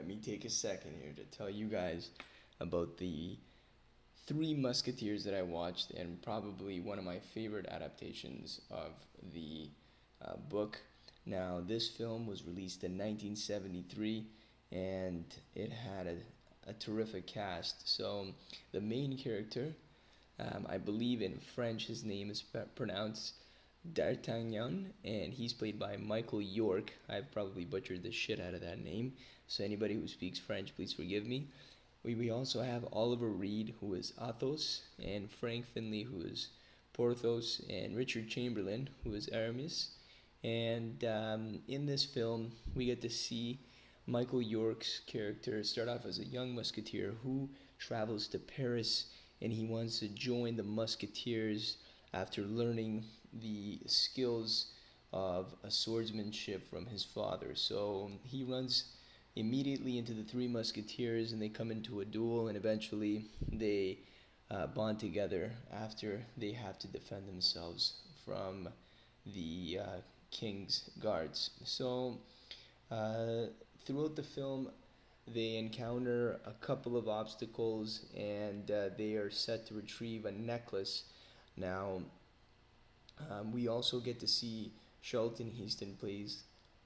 me take a second here to tell you guys about the Three Musketeers that I watched, and probably one of my favorite adaptations of the book. Now, this film was released in 1973, and it had a terrific cast. So, the main character, I believe in French, his name is pronounced D'Artagnan, and he's played by Michael York. I've probably butchered the shit out of that name, so anybody who speaks French, please forgive me. We also have Oliver Reed, who is Athos, and Frank Finlay, who is Porthos, and Richard Chamberlain, who is Aramis. And in this film, we get to see Michael York's character start off as a young musketeer who travels to Paris, and he wants to join the musketeers after learning the skills of a swordsmanship from his father. So he runs immediately into the Three Musketeers, and they come into a duel, and eventually they bond together after they have to defend themselves from the king's guards. So uh, throughout the film, they encounter a couple of obstacles, and they are set to retrieve a necklace. Now, we also get to see Charlton Heston plays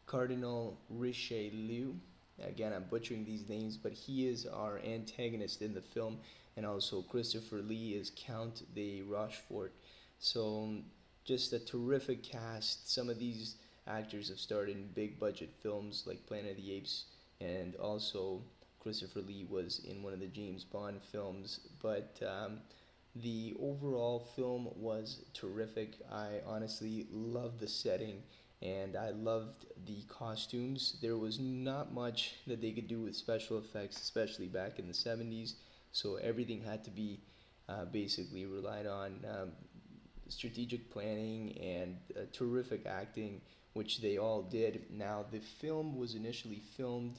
Cardinal Richelieu. Again, I'm butchering these names, but he is our antagonist in the film, and also Christopher Lee is Count de Rochefort. So, just a terrific cast. Some of these actors have starred in big budget films like Planet of the Apes, and also Christopher Lee was in one of the James Bond films. But the overall film was terrific. I honestly loved the setting, and I loved the costumes. There was not much that they could do with special effects, especially back in the 70s, so everything had to be basically relied on strategic planning and terrific acting, which they all did. Now, the film was initially filmed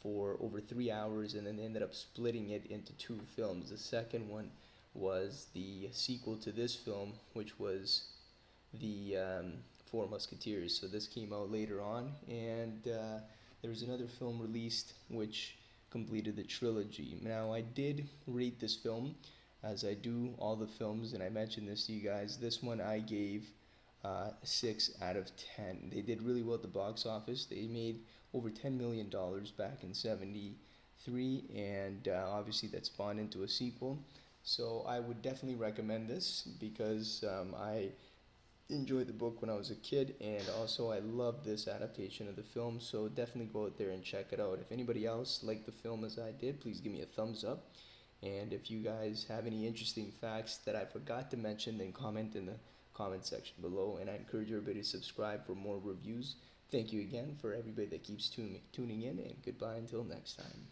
for over 3 hours, and then they ended up splitting it into two films. The second one was the sequel to this film, which was the Four Musketeers. So this came out later on, and there was another film released which completed the trilogy. Now, I did rate this film, as I do all the films, and I mentioned this to you guys. This one I gave 6 out of 10. They did really well at the box office. They made over $10 million back in '73, and obviously that spawned into a sequel. So I would definitely recommend this because I enjoyed the book when I was a kid, and also I love this adaptation of the film. So definitely go out there and check it out. If anybody else liked the film as I did, please give me a thumbs up. And if you guys have any interesting facts that I forgot to mention, then comment in the comment section below. And I encourage everybody to subscribe for more reviews. Thank you again for everybody that keeps tuning in, and goodbye until next time.